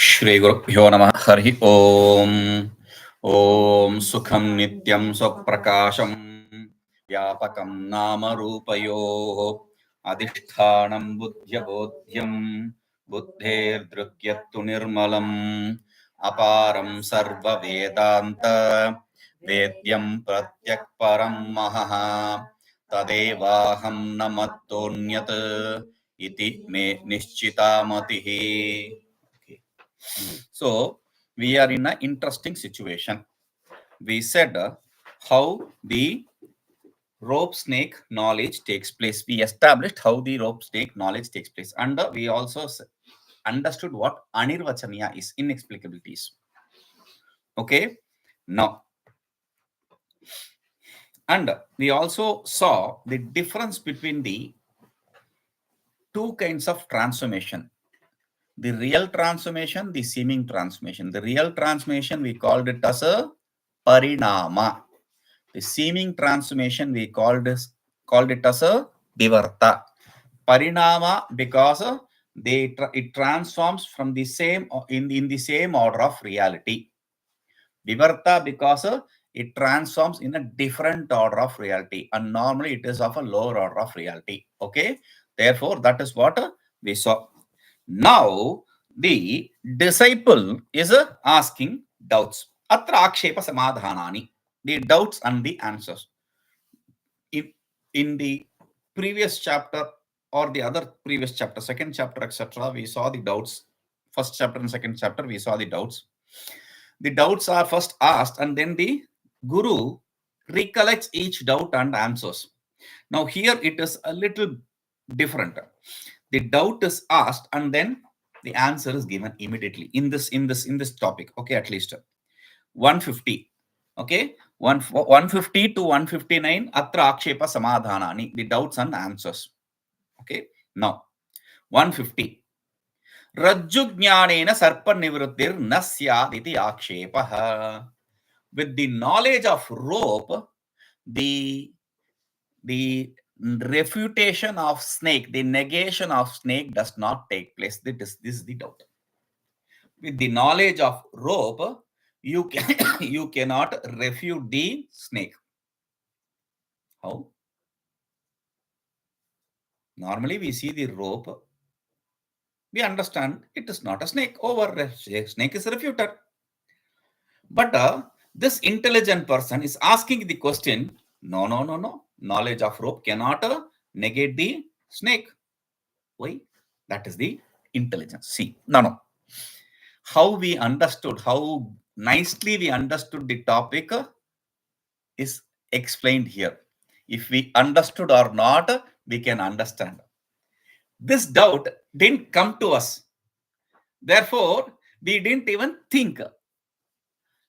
श्रीगुरुभ्यो नमः हरि ओम ओम सुखं नित्यं स्वप्रकाशं व्यापकं नाम रूपयोः अधिष्ठानं बुद्ध्यबोध्यं बुद्धेर्दृक्यत्तु निर्मलम् अपारं सर्ववेदान्त वेद्यं प्रत्यक्परं महः तदेवाहं न मत्तोऽन्यत् इति मे निश्चिता मतिः. So we are in an interesting situation. We said how the rope snake knowledge takes place. We established how the rope snake knowledge takes place, and we also understood what anirvachaniya is, inexplicabilities. Okay, now, and we also saw the difference between the two kinds of transformation: the real transformation, the seeming transformation. The real transformation, we called it as a parinama. The seeming transformation, we called it as a vivarta. Parinama, because it transforms from the same in the same order of reality. Vivarta, because it transforms in a different order of reality, and normally it is of a lower order of reality. Okay, therefore that is what we saw. Now the disciple is asking doubts. Atra akshepa samadhanani, the doubts and the answers. In the previous chapter or the other previous chapter, second chapter, etc., we saw the doubts. First chapter and second chapter, we saw the doubts. The doubts are first asked, and then the guru recollects each doubt and answers. Now here it is a little different. The doubt is asked, and then the answer is given immediately in this topic. Okay, at least 150. Okay, 150 to 159. Atra akshepa samadhanani, the doubts and answers. Okay, now 150. Rajju jnanena sarpa nivrittir na syad iti akshepah. With the knowledge of rope, the refutation of snake, the negation of snake does not take place. This is the doubt. With the knowledge of rope, you cannot refute the snake. How? Normally we see the rope, we understand it is not a snake. Over snake is refuted. But this intelligent person is asking the question, no. Knowledge of rope cannot negate the snake. Why? That is the intelligence. See, no. How we understood, how nicely we understood the topic is explained here. If we understood or not, we can understand. This doubt didn't come to us. Therefore, we didn't even think.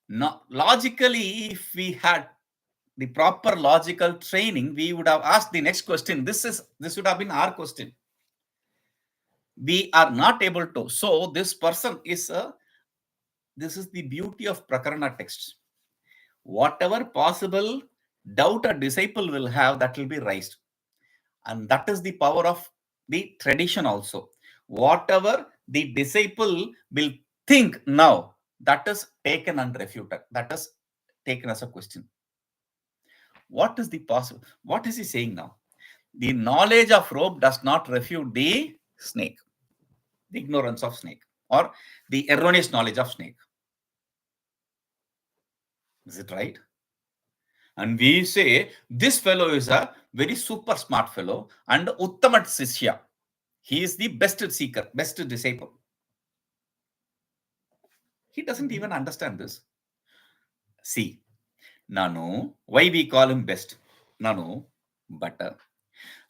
No, logically, if we had the proper logical training, we would have asked the next question. This would have been our question. We are not able to. So this person is this is the beauty of Prakarana texts. Whatever possible doubt a disciple will have, that will be raised. And that is the power of the tradition also. Whatever the disciple will think now, that is taken and refuted. That is taken as a question. What is the possible? What is he saying now? The knowledge of rope does not refute the snake, the ignorance of snake, or the erroneous knowledge of snake. Is it right? And we say this fellow is a very super smart fellow and Uttamat Sishya. He is the best seeker, best disciple. He doesn't even understand this. See, Nanu, why we call him best? Nanu, but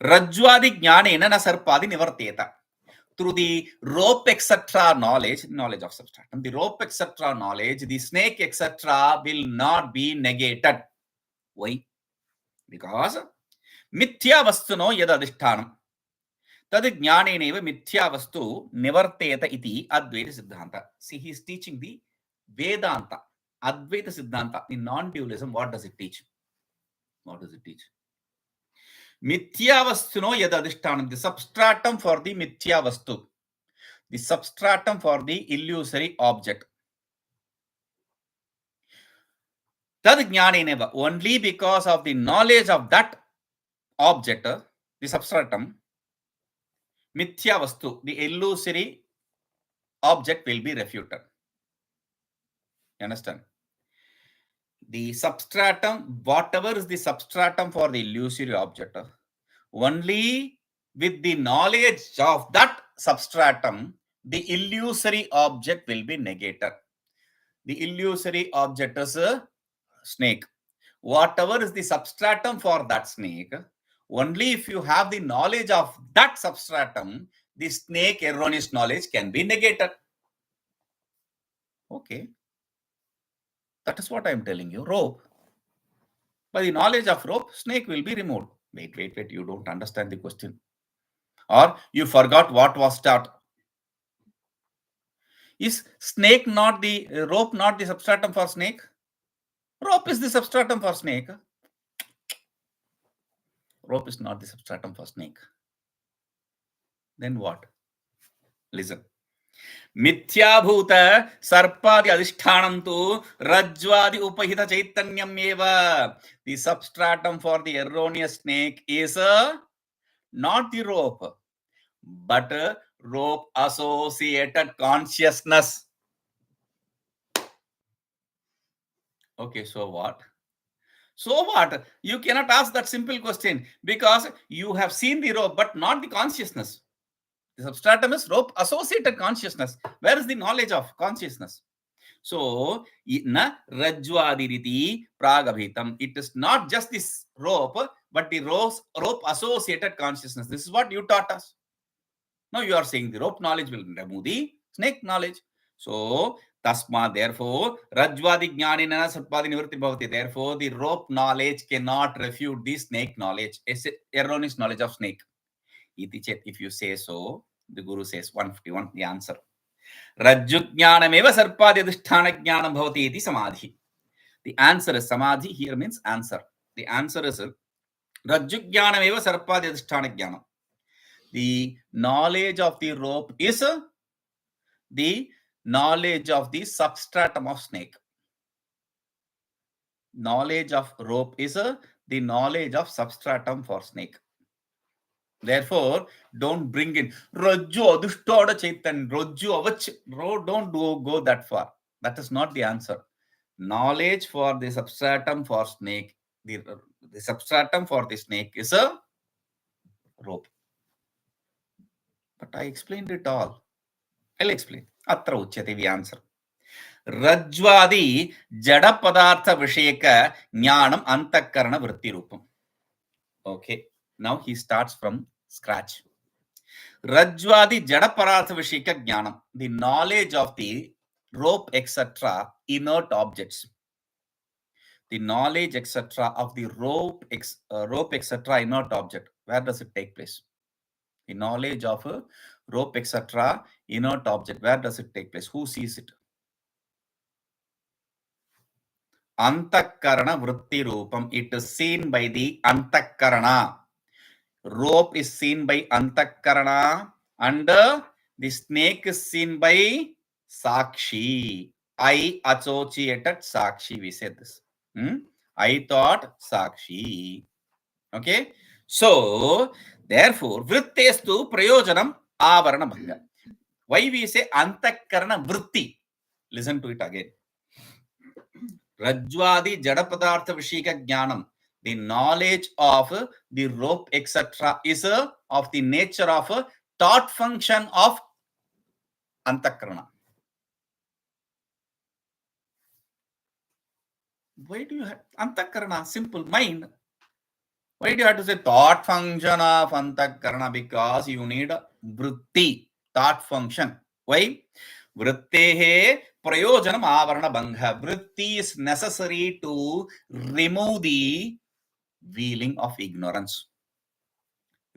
Rajwadi Jnanena na Sarpadi Nivarteta. Through the rope, etc., knowledge of substratum, the rope, etc., knowledge, the snake, etc., will not be negated. Why? Because mithya vastuno yad adhishthanam tad jnaneneva mithya vastu nivarteta iti advaita siddhanta. See, he is teaching the Vedanta, Advaita Siddhanta, the non-dualism. What does it teach? What does it teach? Mithya vastuno yad adhishthanam, the substratum for the mithya vastu. the substratum for the illusory object. Tad jnaneneva, only because of the knowledge of that object, the substratum, mithya vastu, the illusory object will be refuted. You understand? The substratum, whatever is the substratum for the illusory object, only with the knowledge of that substratum, the illusory object will be negated. The illusory object is a snake. Whatever is the substratum for that snake, only if you have the knowledge of that substratum, the snake erroneous knowledge can be negated. Okay. That is what I am telling you. Rope. By the knowledge of rope, snake will be removed. Wait. You don't understand the question. Or you forgot what was taught. Is snake not the rope, not the substratum for snake? Rope is the substratum for snake. Rope is not the substratum for snake. Then what? Listen. मिथ्याभूत सर्पादि अधिष्ठानं तु रज्ज्वादि उपहित चैतन्यम एव. The substratum for the erroneous snake is not the rope, but rope associated consciousness. Okay, so what? So what? You cannot ask that simple question because you have seen the rope but not the consciousness. The substratum is rope associated consciousness. Where is the knowledge of consciousness? So, na rajvadiriti pragabhitam. It is not just this rope, but the rope associated consciousness. This is what you taught us. Now you are saying the rope knowledge will remove the snake knowledge. So, tasma, therefore, rajvadi jnanina sarpadi nivritti bhavati. Therefore, the rope knowledge cannot refute the snake knowledge, erroneous knowledge of snake. If you say so, the Guru says 151, the answer. Rajjujnanameva sarpadi adhisthana jnanam bhavati iti samadhi. The answer is samadhi here means answer. The answer is Rajjujnanameva sarpadi adhisthana jnanam. The knowledge of the rope is the knowledge of the substratum of snake. Knowledge of rope is the knowledge of substratum for snake. Therefore, don't bring in Rajju Adhishthana Chaitan, Rajju Avach. Don't go that far. That is not the answer. Knowledge for the substratum for snake. The substratum for the snake is a rope. But I explained it all. I'll explain. Atra uchyate the answer. Rajvadi Jada Padartha Visheka Jnanam Antakarana Vritti Rupam. Okay. Now he starts from scratch. Rajvadi Jada Padartha Visheka Jnanam. The knowledge of the rope, etc., inert objects. The knowledge, etc., of the rope, etc., inert object. Where does it take place? The knowledge of a rope, etc., inert object. Where does it take place? Who sees it? Antakarana Vritti Rupam. It is seen by the Antakarana. Rope is seen by Antakarana and the snake is seen by Sakshi. I associated Sakshi. We said this. I thought Sakshi. Okay. So, therefore, Vrittestu Prayojanam Avarana Bhanga. Why we say Antakarana Vritti? Listen to it again. Rajvadi Jadapadartha Vishika Jnanam. The knowledge of the rope, etc., is of the nature of a thought function of Antakarana. Why do you have Antakarana? Simple mind. Why do you have to say thought function of Antakarana? Because you need a vritti, thought function. Why? Vrittehe prayojanam avarana bangha. Vritti is necessary to remove the veiling of ignorance.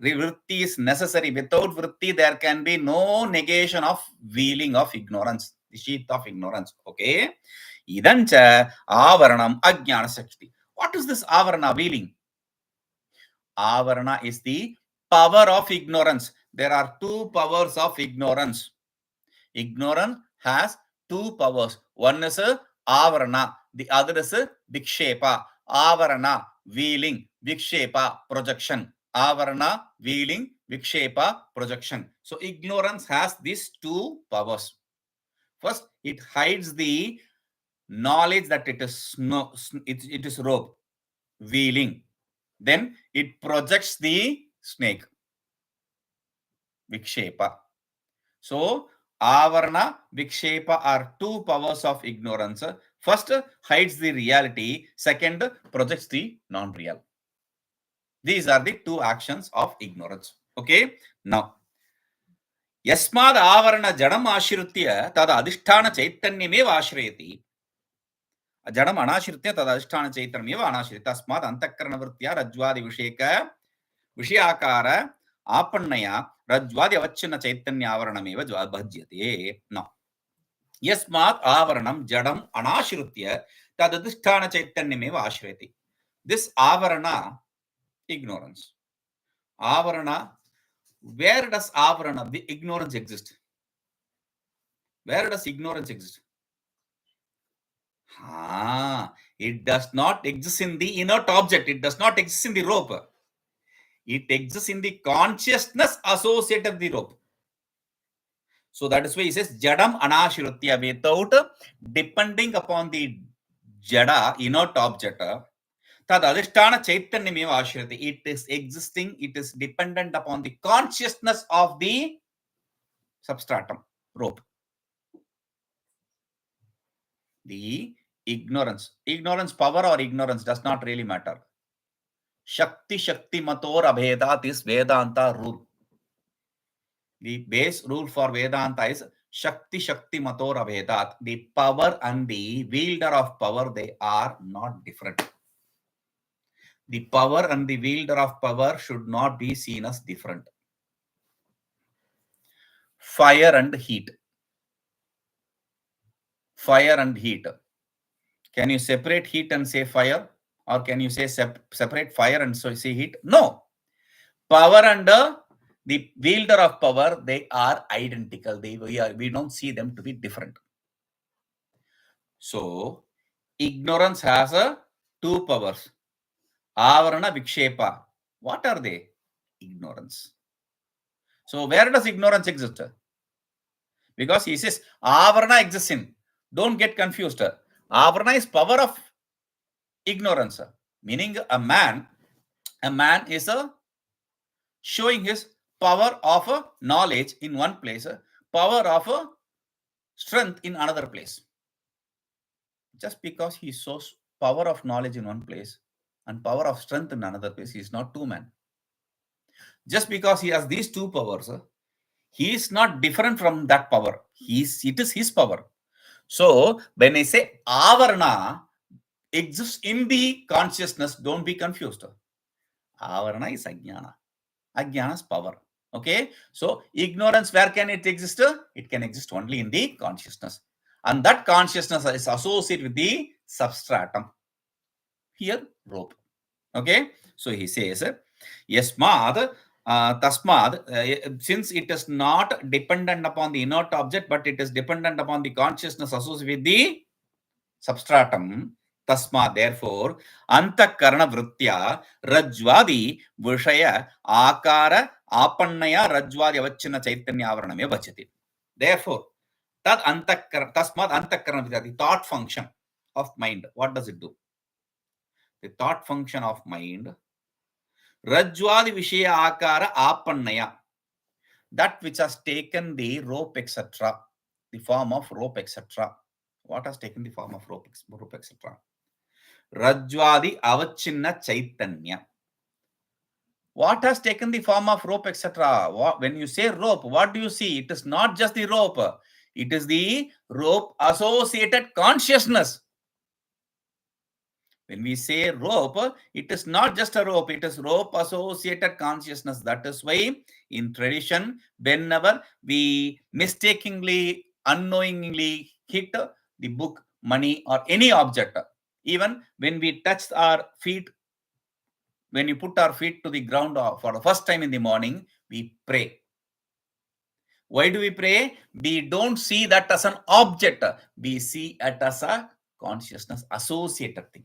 Vritti is necessary. Without vritti, there can be no negation of veiling of ignorance, the sheath of ignorance. Okay. Idancha avaranam ajnana sakti. What is this avarana, veiling? Avarana is the power of ignorance. There are two powers of ignorance. Ignorance has two powers. One is avarana, the other is vikshepa. Avarana, veiling, vikshepa, projection. Avarana, veiling, vikshepa, projection. So ignorance has these two powers. First, it hides the knowledge that it is it is rope, veiling. Then it projects the snake, vikshepa. So avarana, vikshepa are two powers of ignorance. First hides the reality, second projects the non-real. These are the two actions of ignorance. Okay, now यस्माद् आवरण जडम् आश्रित्य तद अधिष्ठान चैतन्यमेव आश्रयति. जडम् अनाश्रित्य तद अधिष्ठान चैतन्यमेव अनाश्रयति. तस्मात् अंतःकरणवृत्त्या रज्ज्वादि विषयक विषयाकार आपन्नया रज्ज्वादि अवच्छिन्न चैतन्य आवरणमेव भज्यते. न यस्मात् आवरणं जडम् अनाश्रित्य तद अधिष्ठान चैतन्यमेव आश्रयति. This avarana, ignorance. Avarana, where does avarana, the ignorance exist? Where does ignorance exist? It does not exist in the inert object. It does not exist in the rope. It exists in the consciousness associated with the rope. So that is why he says jadam anashirutya, without depending upon the jada, inert object. Tad adhisthana chaitanyameva ashirati. It is existing, it is dependent upon the consciousness of the substratum, rope. The ignorance power or ignorance does not really matter. Shakti mator abhedat is Vedanta rule. The base rule for Vedanta is Shakti mator abhedat. The power and the wielder of power, they are not different. The power and the wielder of power should not be seen as different. Fire and heat. Fire and heat. Can you separate heat and say fire? Or can you say separate fire and so say heat? No. Power and the wielder of power, they are identical. We don't see them to be different. So, ignorance has two powers. Avarana, vikshepa. What are they? Ignorance. So, where does ignorance exist? Because he says avarana exists in. Don't get confused. Avarana is power of ignorance. Meaning a man is showing his power of knowledge in one place, power of strength in another place. Just because he shows power of knowledge in one place and power of strength in another place, he is not two men. Just because he has these two powers, he is not different from that power. It is his power. So when I say avarana exists in the consciousness, don't be confused. Avarana is ajnana. Ajnana is power. Okay. So ignorance, where can it exist? It can exist only in the consciousness. And that consciousness is associated with the substratum. Here, rope. Okay. So he says, yasmad, tasmad, since it is not dependent upon the inert object, but it is dependent upon the consciousness associated with the substratum, tasma, therefore, antakarana vrittya rajvadi vishaya akara apannaya rajvadi avachina chaitanya avaraname bachati. Therefore, tasmad antakarana vrittya, the thought function of mind, what does it do? The thought function of mind, rajvadi vishaya akara apannaya, that which has taken the rope, etc., the form of rope, etc. What has taken the form of rope, etc.? Rajvadi avachinna chaitanya. What has taken the form of rope, etc.? When you say rope, what do you see? It is not just the rope. It is the rope associated consciousness. When we say rope, it is not just a rope. It is rope associated consciousness. That is why in tradition, whenever we mistakenly, unknowingly hit the book, money, or any object, even when we touch our feet, when you put our feet to the ground for the first time in the morning, we pray. Why do we pray? We don't see that as an object. We see it as a consciousness associated thing.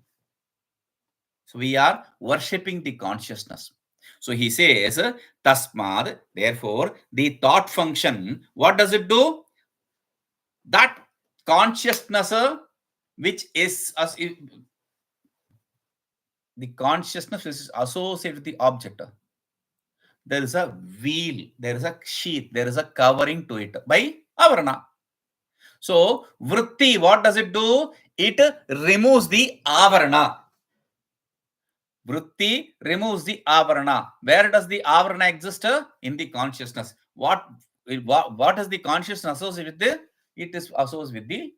So we are worshipping the consciousness. So he says, Tasmad, therefore, the thought function, what does it do? That consciousness, which is the consciousness which is associated with the object. There is a veil, there is a sheath, there is a covering to it by avarana. So, vritti, what does it do? It removes the avarana. Vritti removes the avarana. Where does the avarana exist? In the consciousness. What is the consciousness associated with? It is associated with the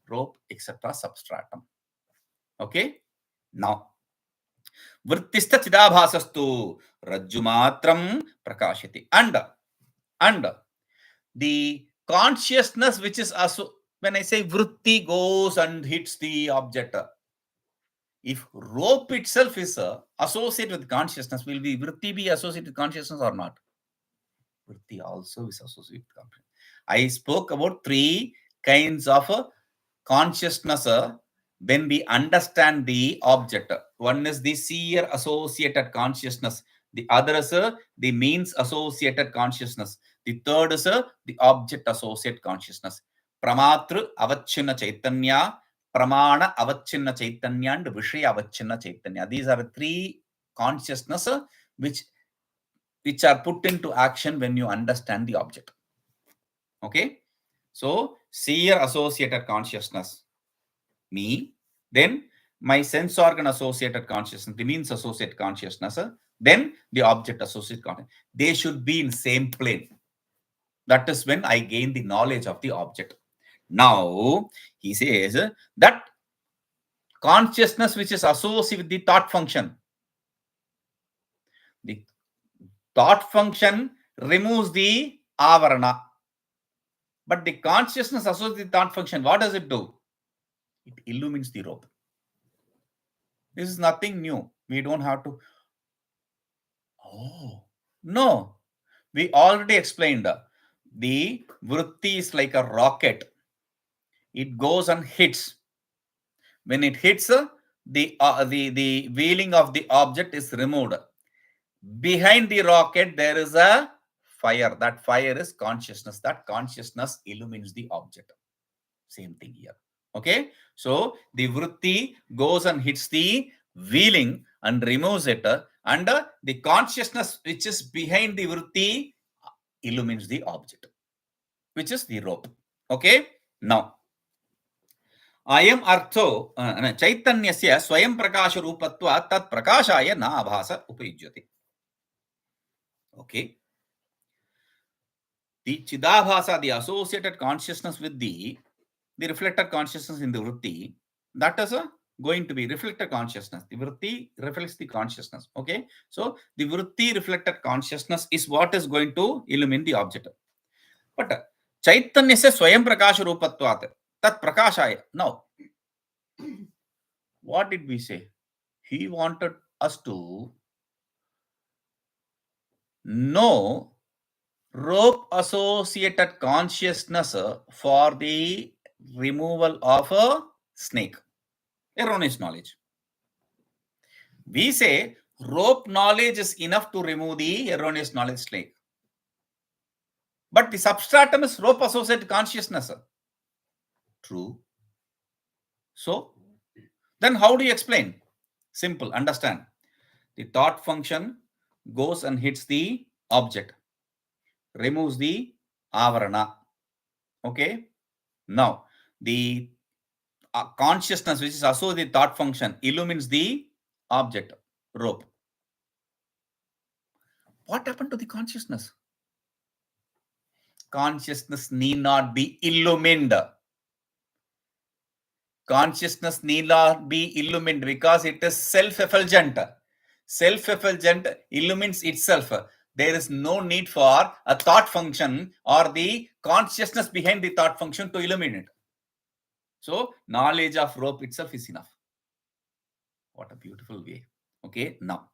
rope, etc. substratum. Okay. Now, vrittistha chidabhasastu rajjumatram prakashiti. And the consciousness which is when I say vritti goes and hits the object, if rope itself is associated with consciousness, will the vritti be associated with consciousness or not? Vritti also is associated with consciousness. I spoke about 3 kinds of consciousness when we understand the object. One is the seer associated consciousness. The other is the means associated consciousness. The third is the object associated consciousness. Pramatru avachinna chaitanya, pramana avachinna chaitanya, and vishaya avachinna chaitanya. These are 3 consciousness which are put into action when you understand the object. Okay. So, seer associated consciousness, me, then my sense organ associated consciousness, the means associated consciousness, then the object associated consciousness. They should be in same plane. That is when I gain the knowledge of the object. Now, he says that consciousness which is associated with the thought function, the thought function removes the avarana. But the consciousness associated with the thought function, what does it do? It illumines the rope. This is nothing new. We don't have to. Oh, no. We already explained the vritti is like a rocket. It goes and hits. When it hits, the wheeling of the object is removed. Behind the rocket, there is a fire. That fire is consciousness. That consciousness illumines the object. Same thing here. Okay. So the vritti goes and hits the wheeling and removes it, and the consciousness which is behind the vritti illumines the object, which is the rope. Okay. Now, ayam artho chaitanyasya swayam prakasha rupatva tat prakashaya na abhasa upayujyate. Okay. The chidabhasa, the associated consciousness with the reflected consciousness in the vritti, that is going to be reflected consciousness. The vritti reflects the consciousness. Okay. So the vritti reflected consciousness is what is going to illumine the object. But chaitanya se swayam prakasha rupatvat tat prakashaya. Now, what did we say? He wanted us to know rope associated consciousness for the removal of a snake. Erroneous knowledge. We say rope knowledge is enough to remove the erroneous knowledge snake. But the substratum is rope associated consciousness. True. So, then how do you explain? Simple, understand. The thought function goes and hits the object, removes the avarana. Okay. Now, the consciousness which is associated with the thought function illumines the object, rope. What happened to the consciousness? Consciousness need not be illumined. Consciousness need not be illumined because it is self-effulgent. Self-effulgent illumines itself. There is no need for a thought function or the consciousness behind the thought function to illuminate. So, knowledge of rope itself is enough. What a beautiful way. Okay, now.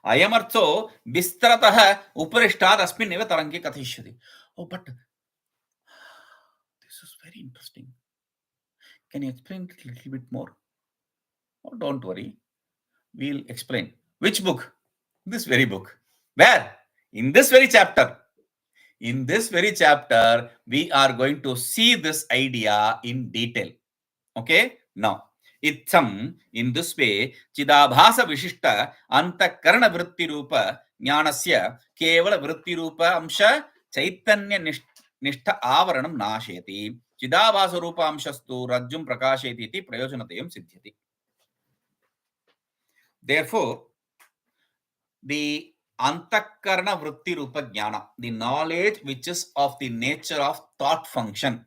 Ayamartho bistratah uparishtat asmin eva tarange kathishyati. Oh, but This is very interesting. Can you explain it a little bit more? Oh, don't worry. We'll explain. Which book? This very book. Where? In this very chapter. In this very chapter, we are going to see this idea in detail. Okay? Now, Itsam, in this way, Chidabhasa Vishishta Antakarana Vrittirupa Jnanasya Kevala Vrittirupa Amsha Chaitanya Nishtha Avaranam Nasheti Chidabhasa Rupa Amshastu Rajjum Prakasheti iti Prayojanatayam Siddhyati. Therefore, the Antakarana Vritti Rupa Jnana, the knowledge which is of the nature of thought function.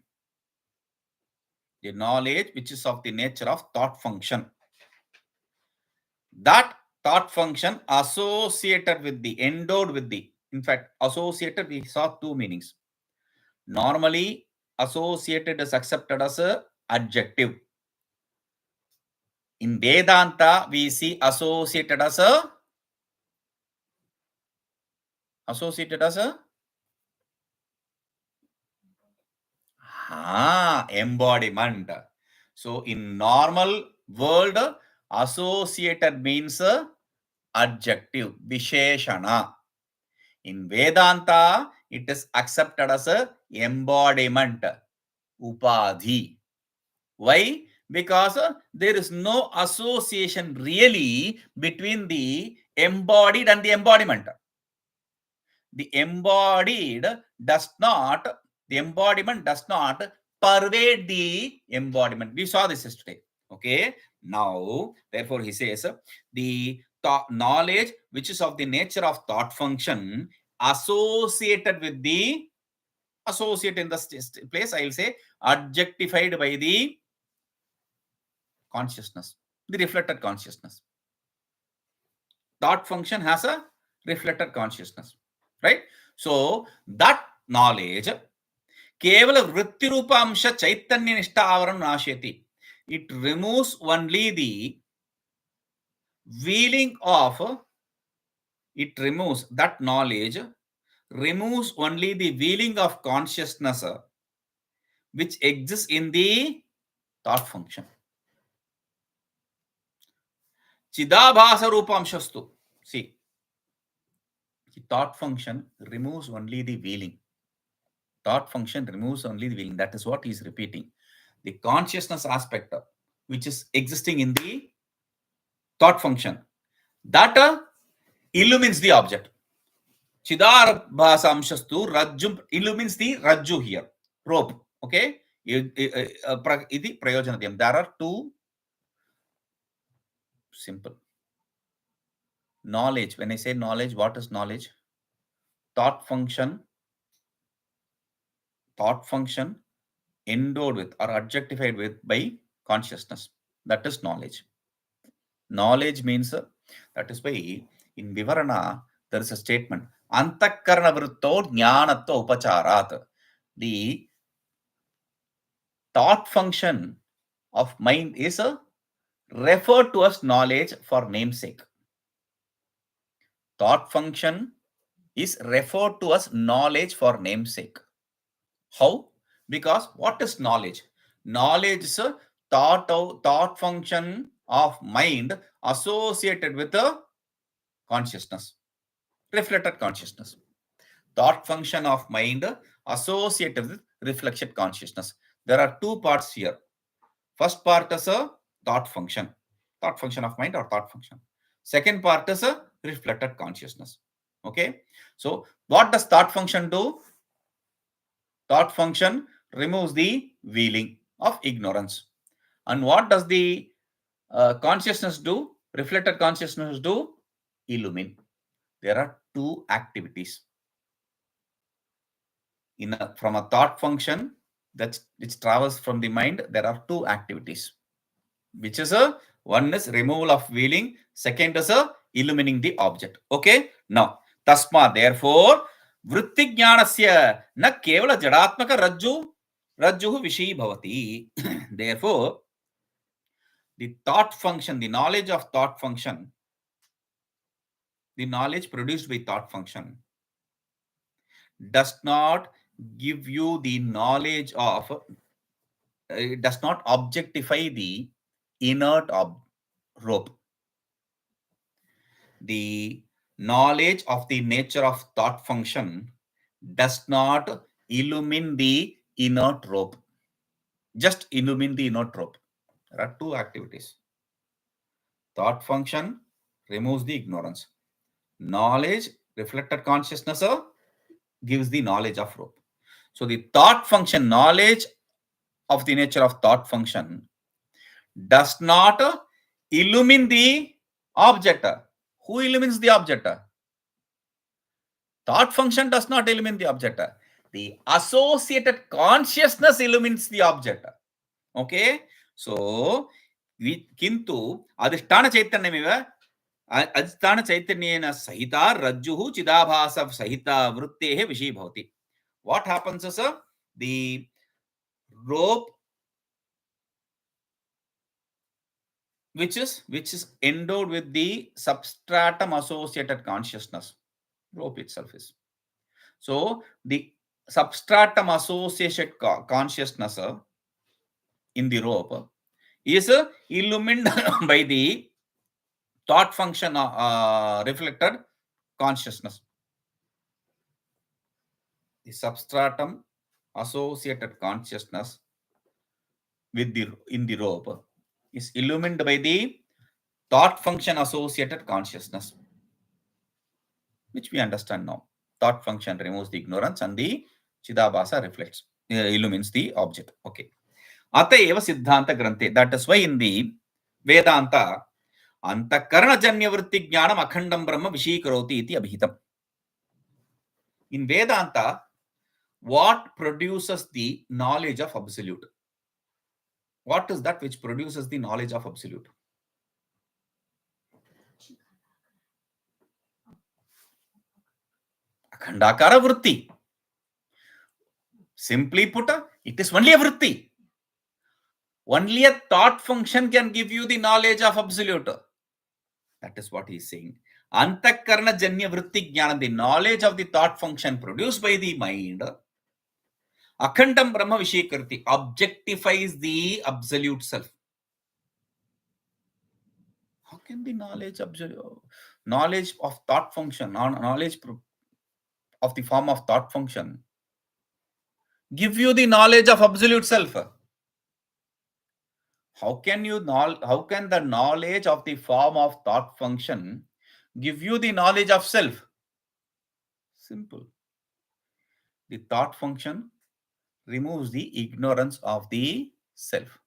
The knowledge which is of the nature of thought function. That thought function associated with the, endowed with the, in fact, associated, we saw two meanings. Normally, associated is accepted as a adjective. In Vedanta, we see associated as a embodiment. So in normal world, associated means adjective, visheshana. In Vedanta, it is accepted as a embodiment, upadhi. Why? Because there is no association really between the embodied and the embodiment. The embodiment does not pervade the embodiment. We saw this yesterday. Okay. Now, therefore, he says the knowledge which is of the nature of thought function associated with the associate in the place, I will say adjectified by the consciousness, the reflected consciousness. Thought function has a reflected consciousness, right? So that knowledge kevala vritti rupa amsha chaitanya nishta avaram nasheti. It removes only the wheeling of, it removes, that knowledge removes only the wheeling of consciousness which exists in the thought function. Chidabhasa rupamshastu. See, the thought function removes only the wheeling. Thought function removes only the wheeling. That is what he is repeating. The consciousness aspect which is existing in the thought function, that illumines the object. Chidabhasa amshastu rajjum illumines the rajju here, rope. Okay? Iti prayojanatayam. There are two simple. Knowledge. When I say knowledge, what is knowledge? Thought function endowed with or adjectified with by consciousness. That is knowledge. Knowledge means, that is why in Vivarana there is a statement, Antakarana vritto jnanato upacharat. The thought function of mind is referred to as knowledge for namesake. Thought function is referred to as knowledge for namesake. How? Because what is knowledge? Knowledge is a thought function of mind associated with the consciousness, reflected consciousness. Thought function of mind associated with reflected consciousness. There are two parts here. First part is a thought function of mind or thought function. Second part is a reflected consciousness. Okay. So what does thought function do? Thought function removes the wheeling of ignorance. And what does the consciousness do? Reflected consciousness do? Illumine. There are two activities. From a thought function which travels from the mind, there are two activities. Which is one is removal of wheeling, second is illumining the object. Okay. Now, tasma, therefore, vritti jnanasya na kevala jadatmaka rajjuhu vishi bhavati. Therefore, the thought function, the knowledge of thought function, the knowledge produced by thought function does not give you the knowledge of it does not objectify the inert rope. The knowledge of the nature of thought function does not illumine the inert rope. Just illumine the inert rope. There are two activities. Thought function removes the ignorance. Knowledge, reflected consciousness, gives the knowledge of rope. So the thought function, knowledge of the nature of thought function does not illumine the object. Who illumines the object? Thought function does not illumine the object. The associated consciousness illumines the object. Okay? So, kintu adhisthana chaitanyamiva adhisthana chaitanyena sahita rajjuhu chidabhasa sahita vruttehe vishi bhavati. What happens is the rope which is endowed with the substratum associated consciousness. Rope itself is. So the substratum associated consciousness in the rope is illumined by the thought function reflected consciousness. The substratum associated consciousness with in the rope is illumined by the thought function associated consciousness, which we understand now. Thought function removes the ignorance and the Chidabhasa reflects, illumines the object. Okay. Ata eva siddhanta granthe. That is why in the Vedanta, antakarana janya vritti jnanam akhandam brahma vishikaroti iti abhitam. In Vedanta, what produces the knowledge of absolute? What is that which produces the knowledge of absolute? Akhandakara vritti. Simply put, it is only a vritti. Only a thought function can give you the knowledge of absolute. That is what he is saying. Antakarana janya vritti jnana, the knowledge of the thought function produced by the mind, akhandam brahma vishikarti, objectifies the absolute self. How can the knowledge of thought function, knowledge of the form of thought function, give you the knowledge of absolute self? How can the knowledge of the form of thought function give you the knowledge of self? Simple. The thought function removes the ignorance of the self.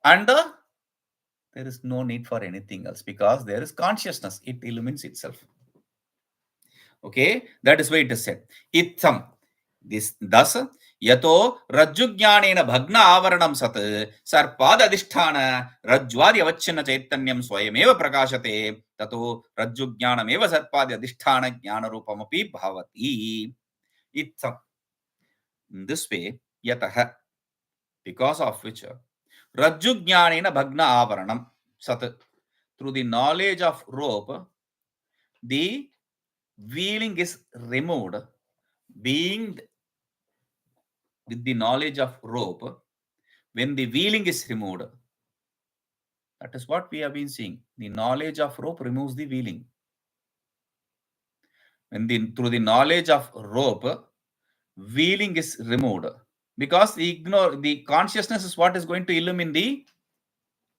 And there is no need for anything else because there is consciousness. It illumines itself. Okay, that is why it is said. Itham. Thus, yato rajjujnanena bhagna avaranam sat sarpada adhisthana rajjvadi avachchina chaitanyam swayameva prakashate tato rajjujnanam eva sarpada adhisthana jnana rupamapi bhavati. Itham. In this way, yataha, because of which rajjujnanena bhagna avaranam sat, through the knowledge of rope, the wheeling is removed. Being with the knowledge of rope, when the wheeling is removed, that is what we have been seeing. The knowledge of rope removes the wheeling. When through the knowledge of rope, wheeling is removed, because the consciousness is what is going to illumine the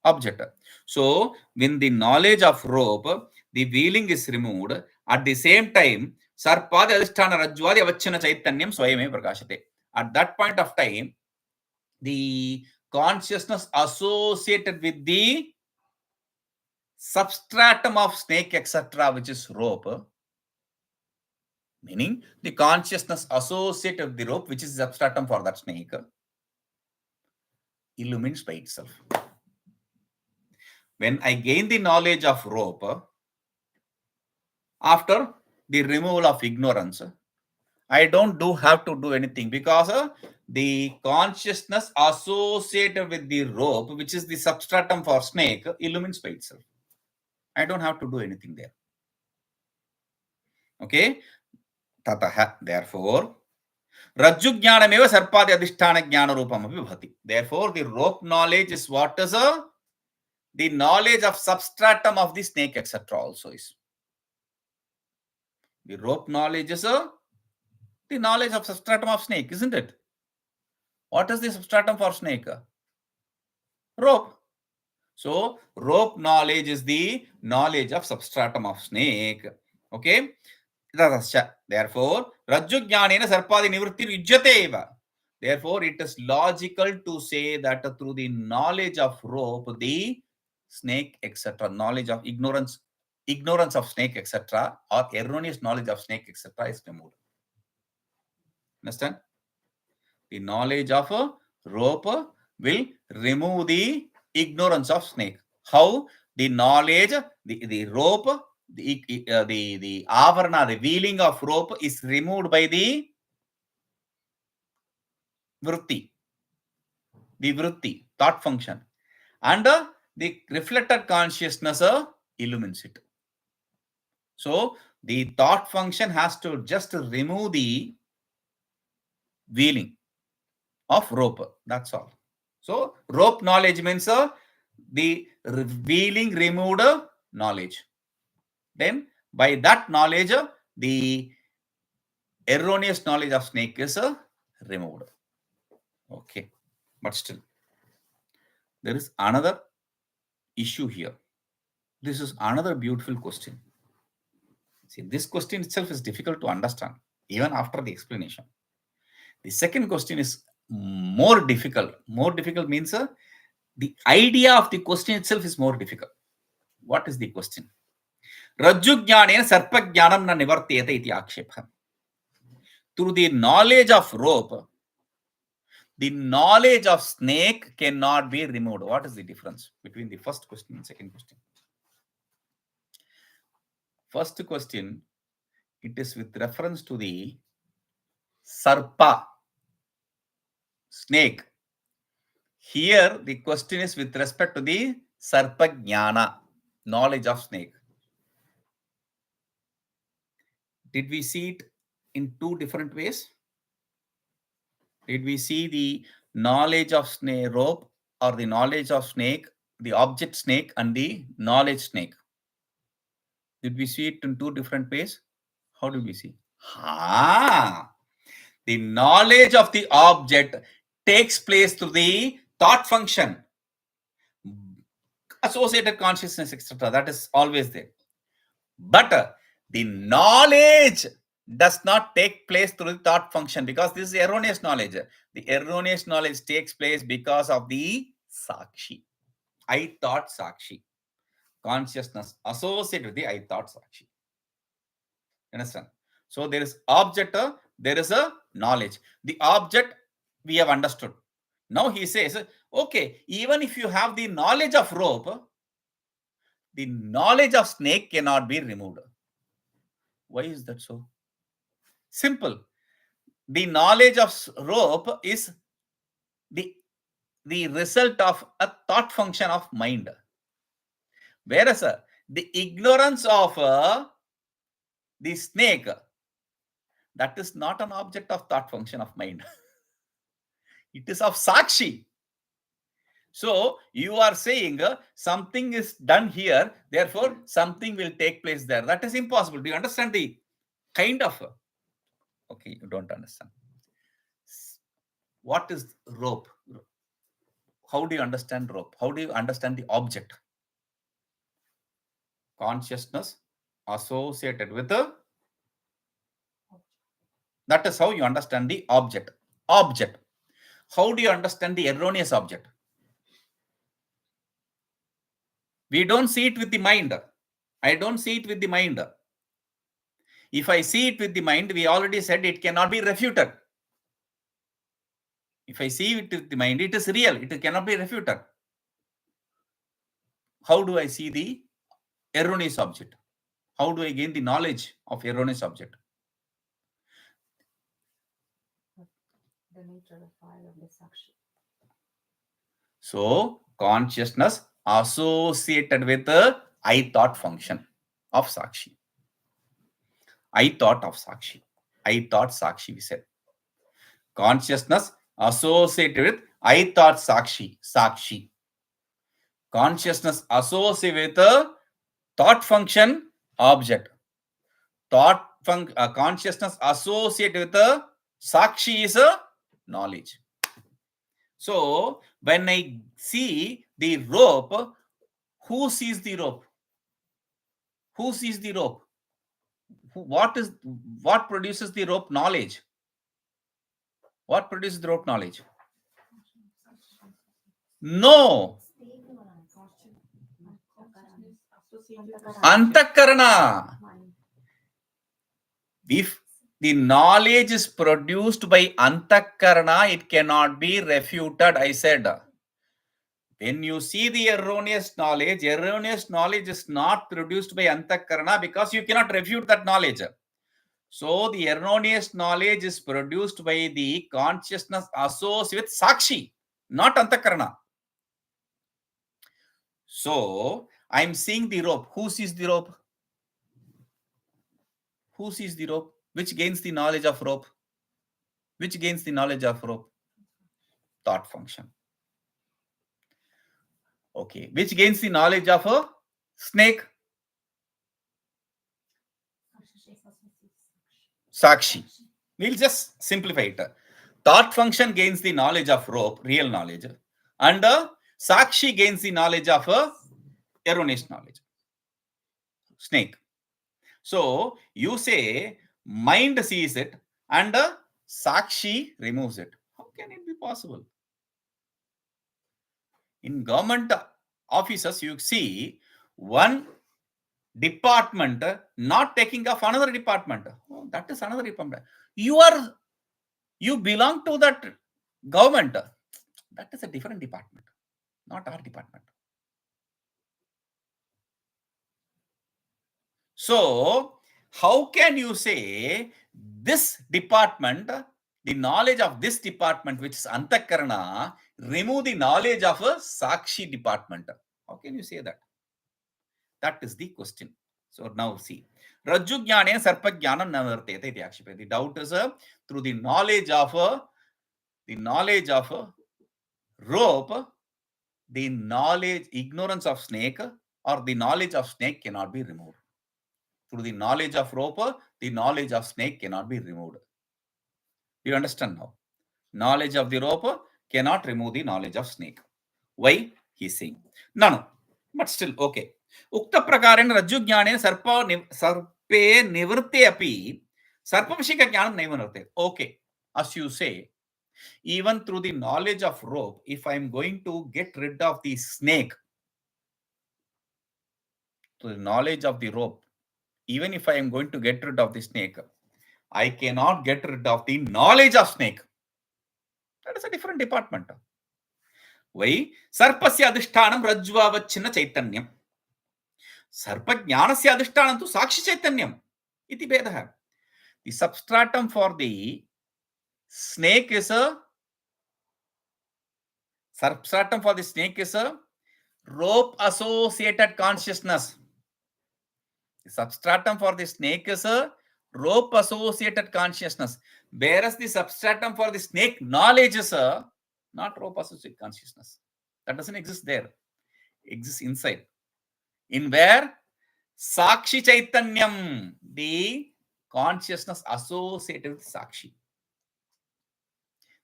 object. So when the knowledge of rope, the wheeling is removed, at the same time, sarpada adhisthana rajjvadi avachchana chaitanyam swayame prakashate. At that point of time, the consciousness associated with the substratum of snake, etc., which is rope, meaning the consciousness associated with the rope, which is the substratum for that snake, illumines by itself. When I gain the knowledge of rope, after the removal of ignorance, I don't have to do anything, because the consciousness associated with the rope, which is the substratum for snake, illumines by itself. I don't have to do anything there. Okay? Tataha, therefore, Rajju jnanameva sarpadi adhisthana jnana rupam api bhavati. Therefore, the rope knowledge is what is the knowledge of substratum of the snake, etc. also is. The rope knowledge is the knowledge of substratum of snake, isn't it? What is the substratum for snake? Rope. So, rope knowledge is the knowledge of substratum of snake. Okay. Therefore, Rajju jnanena sarpadi nivritti yujyate eva. Therefore, it is logical to say that through the knowledge of rope, the snake, etc., knowledge of ignorance of snake, etc., or erroneous knowledge of snake, etc., is removed. Understand? The knowledge of a rope will remove the ignorance of snake. How? The knowledge, the rope, the avarana, the wheeling of rope is removed by the vritti, thought function, and the reflected consciousness illumines it. So the thought function has to just remove the wheeling of rope. That's all. So rope knowledge means the wheeling removed knowledge. Then by that knowledge, the erroneous knowledge of snake is removed. Okay, but still there is another issue here. This is another beautiful question. See, this question itself is difficult to understand even after the explanation. The second question is more difficult. More difficult means the idea of the question itself is more difficult. What is the question? Rajju jnanena sarpa jnanam na nivartiyate iti akshepha. Through the knowledge of rope, the knowledge of snake cannot be removed. What is the difference between the first question and second question? First question, it is with reference to the sarpa, snake. Here, the question is with respect to the sarpa jnana, knowledge of snake. Did we see it in two different ways? Did we see the knowledge of snake rope or the knowledge of snake, the object snake and the knowledge snake? Did we see it in two different ways? How did we see? The knowledge of the object takes place through the thought function, associated consciousness, etc. That is always there. But the knowledge does not take place through the thought function because this is erroneous knowledge. The erroneous knowledge takes place because of the sakshi. I thought sakshi. Consciousness associated with the I thought sakshi. Understand? So there is object, there is a knowledge. The object we have understood. Now he says, okay, even if you have the knowledge of rope, the knowledge of snake cannot be removed. Why is that so? Simple. The knowledge of rope is the result of a thought function of mind. Whereas the ignorance of the snake, that is not an object of thought function of mind. It is of sakshi. So you are saying something is done here, therefore something will take place there. That is impossible. Do you understand the kind of? Okay, you don't understand. What is rope? How do you understand rope? How do you understand the object? Consciousness associated with that is how you understand the object. Object. How do you understand the erroneous object? We don't see it with the mind. I don't see it with the mind. If I see it with the mind, we already said it cannot be refuted. If I see it with the mind, it is real. It cannot be refuted. How do I see the erroneous object? How do I gain the knowledge of erroneous object? The nature of fire of the sakshi. So consciousness associated with the I thought function of sakshi. I thought of sakshi. I thought sakshi, we said. Consciousness associated with I thought Sakshi. Sakshi. Consciousness associated with a thought function object. Consciousness associated with a Sakshi is a knowledge. So when I see the rope, who sees the rope? Who sees the rope? What produces the rope? Knowledge. What produces the rope? Knowledge. No. Antakarana. If the knowledge is produced by Antakarana, it cannot be refuted, I said. When you see the erroneous knowledge is not produced by Antakarana because you cannot refute that knowledge. So the erroneous knowledge is produced by the consciousness associated with Sakshi, not Antakarana. So I'm seeing the rope. Who sees the rope? Who sees the rope? Which gains the knowledge of rope? Which gains the knowledge of rope? Thought function. Okay. Which gains the knowledge of a snake? Sakshi. We'll just simplify it. Thought function gains the knowledge of rope, real knowledge, and Sakshi gains the knowledge of erroneous knowledge, snake. So you say mind sees it and Sakshi removes it. How can it be possible? In government offices, you see one department not taking off another department. Oh, that is another department. You belong to that government. That is a different department, not our department. So how can you say this department, the knowledge of this department, which is Antakarana, remove the knowledge of a Sakshi department? How can you say that? That is the question. So now see. Rajju jnane sarpa jnanam navartete iti akshipate. The doubt is through the knowledge of rope, the ignorance of snake or the knowledge of snake cannot be removed. Through the knowledge of rope, the knowledge of snake cannot be removed. You understand now? Knowledge of the rope cannot remove the knowledge of snake. Why? He's saying. No. But still, okay. Ukta prakaran rajju jnane sarpe nivritte api sarpavishika jnanam naivanarte. Okay. As you say, even through the knowledge of rope, if I am going to get rid of the snake, through the knowledge of the rope, even if I am going to get rid of the snake, I cannot get rid of the knowledge of snake. That is a different department. Why? Sarpasya adhishtanam rajvavachina chaitanyam. Sarpa jnanasya adhishtanam tu sakshi chaitanyam. Iti vedaha. The substratum for the snake is a rope associated consciousness. The substratum for the snake is a rope associated consciousness. Whereas the substratum for the snake knowledge is not rope associated consciousness. That doesn't exist there. It exists inside. In where? Sakshi Chaitanyam, the consciousness associated with Sakshi.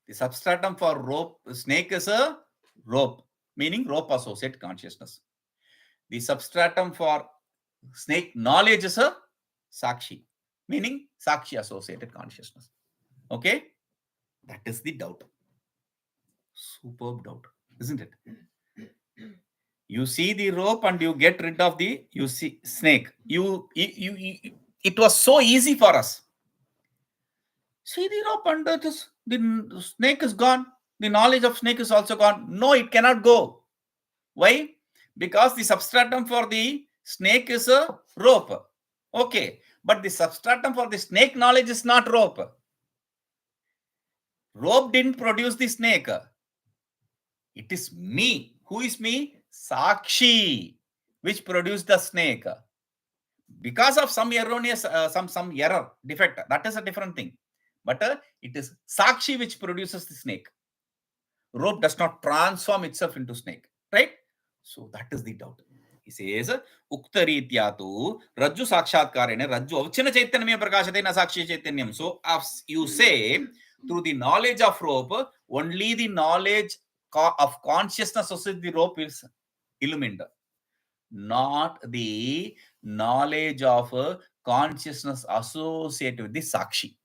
The substratum for snake is a rope, meaning rope associated consciousness. The substratum for snake knowledge is a Sakshi, meaning Sakshi associated consciousness. Okay? That is the doubt. Superb doubt, isn't it? You see the rope and you get rid of the snake. It was so easy for us. See the rope and the snake is gone. The knowledge of snake is also gone. No, it cannot go. Why? Because the substratum for the snake is a rope. Okay. But the substratum for the snake knowledge is not rope. Rope didn't produce the snake. It is me. Who is me? Sakshi, which produced the snake. Because of some erroneous, some error, defect, that is a different thing. But it is Sakshi which produces the snake. Rope does not transform itself into snake, right? So that is the doubt. He says, Uktaritya tu Rajju Sakshatkarene Rajju Avchina Chaitanyam Prakashate na Sakshi Chaitanyam. So as you say, through the knowledge of rope, only the knowledge of consciousness of the rope is illumined, not the knowledge of consciousness associated with the Sakshi.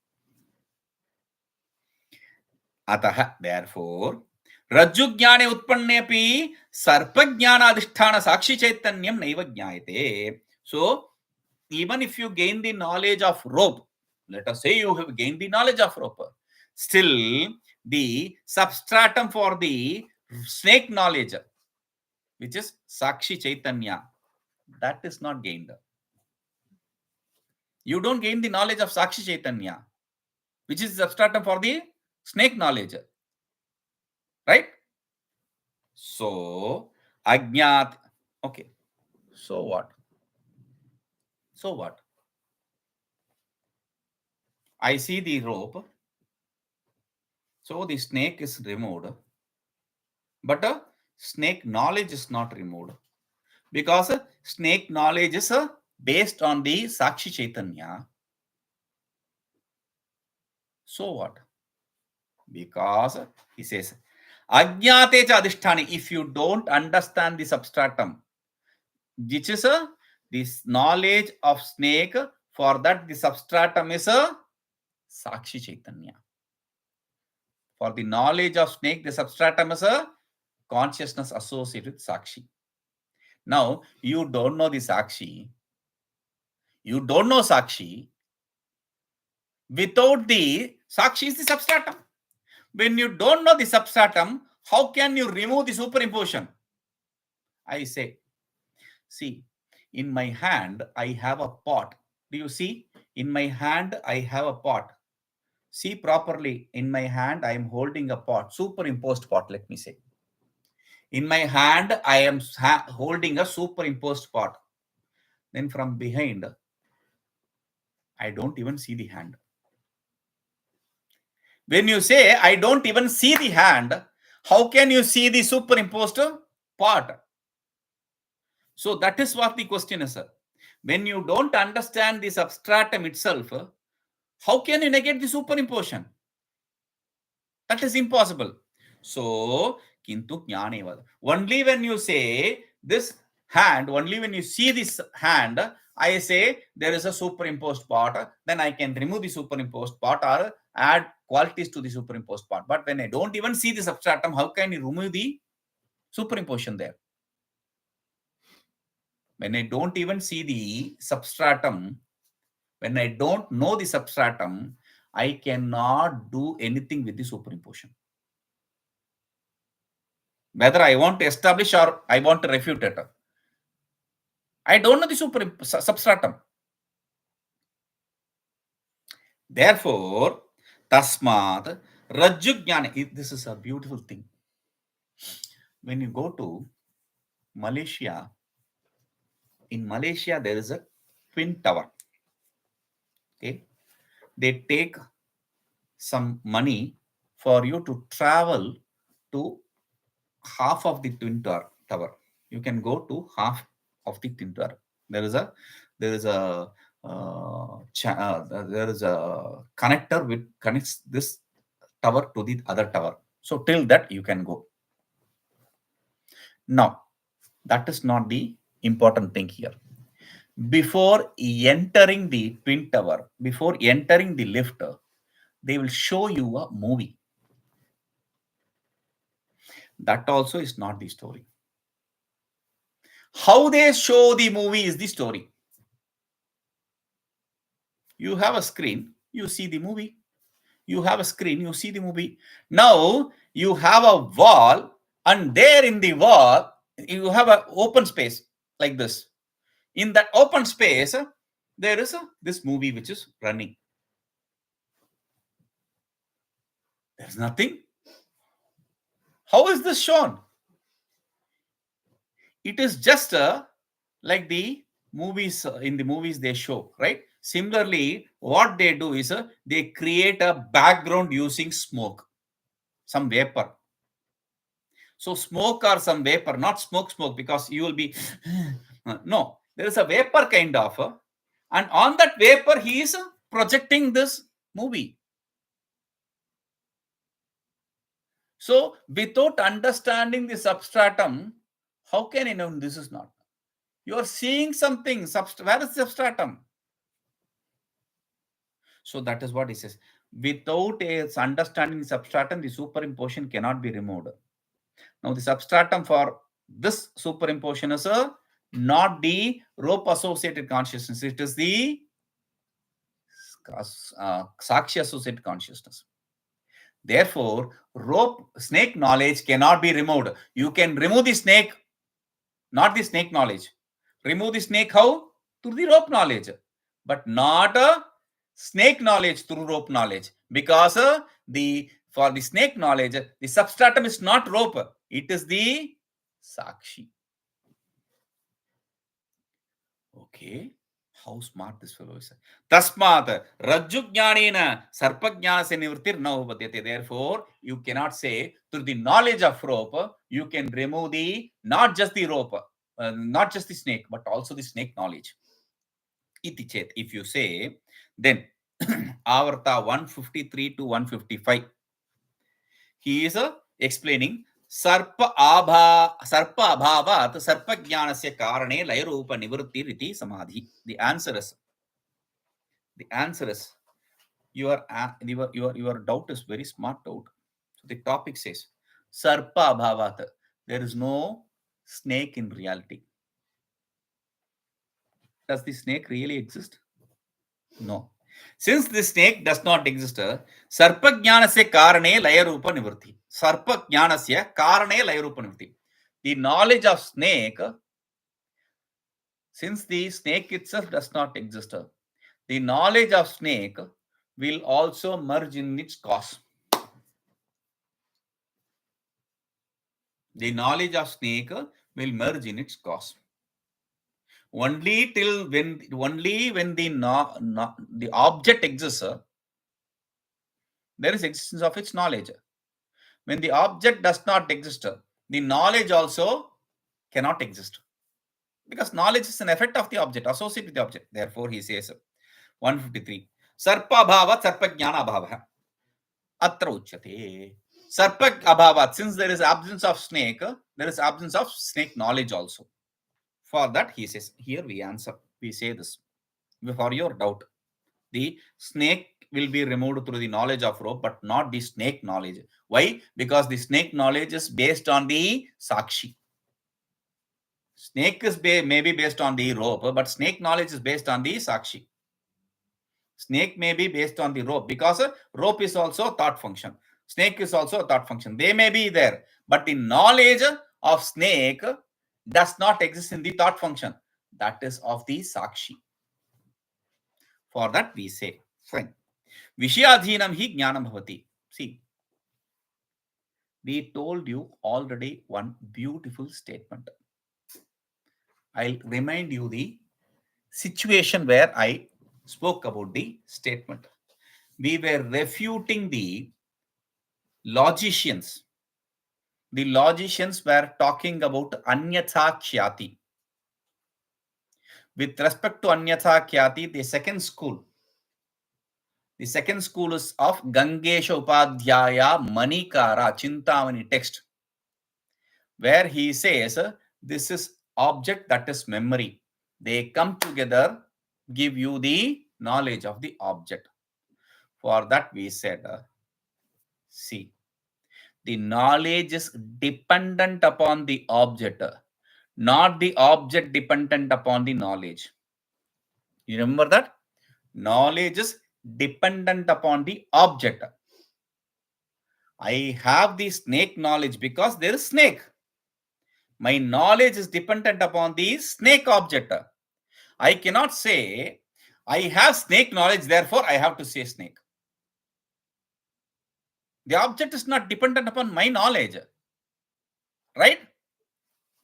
Ataha, therefore, रज्जुज्ञाने उत्पन्नेपि सर्पज्ञानाधिष्ठान साक्षी चैतन्यम नैव ज्ञायते. So even if you gain the knowledge of rope, let us say you have gained the knowledge of rope, still the substratum for the snake knowledge, which is Sakshi Chaitanya, that is not gained. You don't gain the knowledge of Sakshi Chaitanya, which is the substratum for the snake knowledge, right? So Ajnat, okay. So what? So what? I see the rope. So the snake is removed. But snake knowledge is not removed. Because snake knowledge is based on the Sakshi Chaitanya. So what? Because he says, Ajnate cha adhisthani, if you don't understand the substratum, which is this knowledge of snake, for that the substratum is Sakshi Chaitanya. For the knowledge of snake, the substratum is a consciousness associated with Sakshi. Now, you don't know the Sakshi. You don't know Sakshi. Without the Sakshi is the substratum. When you don't know the substratum, how can you remove the superimposition? I say, see, in my hand, I have a pot. Do you see? In my hand, I have a pot. See properly, in my hand, I am holding a pot, superimposed pot, let me say. In my hand, I am holding a superimposed pot. Then from behind, I don't even see the hand. When you say, I don't even see the hand, how can you see the superimposed pot? So that is what the question is, sir. When you don't understand the substratum itself, how can you negate the superimposition? That is impossible. So, kintu jnaneva. Only when you say this hand, only when you see this hand, I say there is a superimposed part, then I can remove the superimposed part or add qualities to the superimposed part. But when I don't even see the substratum, how can you remove the superimposition there? When I don't even see the substratum, when I don't know the substratum, I cannot do anything with the superimposition. Whether I want to establish or I want to refute it, I don't know the substratum. Therefore, tasmat rajjujnana. This is a beautiful thing. When you go to Malaysia, in Malaysia there is a twin tower. Okay, they take some money for you to travel to half of the twin tower. You can go to half of the twin tower. There is a connector which connects this tower to the other tower. So till that you can go. Now, that is not the important thing here. Before entering the twin tower, before entering the lift, they will show you a movie. That also is not the story. How they show the movie is the story. You have a screen, you see the movie. You have a screen, you see the movie. Now you have a wall, and there in the wall, you have an open space like this. In that open space, there is this movie which is running. There's nothing. How is this shown? It is just like the movies, in the movies they show, right? Similarly, what they do is they create a background using smoke, some vapor. So smoke or some vapor, not smoke, because you will be, no, there is a vapor kind of, and on that vapor, he is projecting this movie. So without understanding the substratum, how can you know this is not? You are seeing something, where is the substratum? So that is what he says. Without understanding the substratum, the superimposition cannot be removed. Now the substratum for this superimposition is not the rope associated consciousness. It is the Sakshi associated consciousness. Therefore, snake knowledge cannot be removed. You can remove the snake, not the snake knowledge. Remove the snake how? Through the rope knowledge, but not a snake knowledge through rope knowledge, because for the snake knowledge, the substratum is not rope, it is the Sakshi. Okay, how smart this fellow is. Tasmat Rajju Jnanena Sarpajnanasya Nivrittir na upadyate. Therefore, you cannot say through the knowledge of rope, you can remove the not just the rope, not just the snake, but also the snake knowledge. Iti chet, if you say, then Avarta 153 to 155, he is explaining Sarpa abhavat sarpa jnanasya karane laya rupa nivritti riti samadhi. The answer is your doubt is very smart doubt. So the topic says Sarpa abhavat, there is no snake in reality. Does the snake really exist? No. Since the snake does not exist, sarpajnanasya karane laya rupa nivritti. Sarpajnanasya karane laya rupa nivritti. The knowledge of snake, since the snake itself does not exist, the knowledge of snake will also merge in its cause. The knowledge of snake will merge in its cause. Only when the object exists, there is existence of its knowledge. When the object does not exist, the knowledge also cannot exist, because knowledge is an effect of the object, associated with the object. Therefore, he says 153 Sarpa abhavat sarpa jnana abhava atra uchyate. Sarpa abhavat, since there is absence of snake, there is absence of snake knowledge also. For that, he says, here we answer, we say this for your doubt. The snake will be removed through the knowledge of rope, but not the snake knowledge. Why? Because the snake knowledge is based on the Sakshi. Snake is may be based on the rope, but snake knowledge is based on the Sakshi. Snake may be based on the rope, because rope is also a thought function. Snake is also a thought function. They may be there, but the knowledge of snake does not exist in the thought function. That is of the Sakshi. For that we say, fine. Vishayadhinam hi jnanam bhavati. See, we told you already one beautiful statement. I'll remind you the situation where I spoke about the statement. We were refuting the logicians. The logicians were talking about anyatha khyati. With respect to anyatha khyati, the second school is of Gangesha Upadhyaya Manikara Chintamani text, where he says this is object, that is memory. They come together, give you the knowledge of the object. For that we said, see, the knowledge is dependent upon the object, not the object dependent upon the knowledge. You remember that? Knowledge is dependent upon the object. I have the snake knowledge because there is snake. My knowledge is dependent upon the snake object. I cannot say I have snake knowledge, therefore I have to say snake. The object is not dependent upon my knowledge. Right?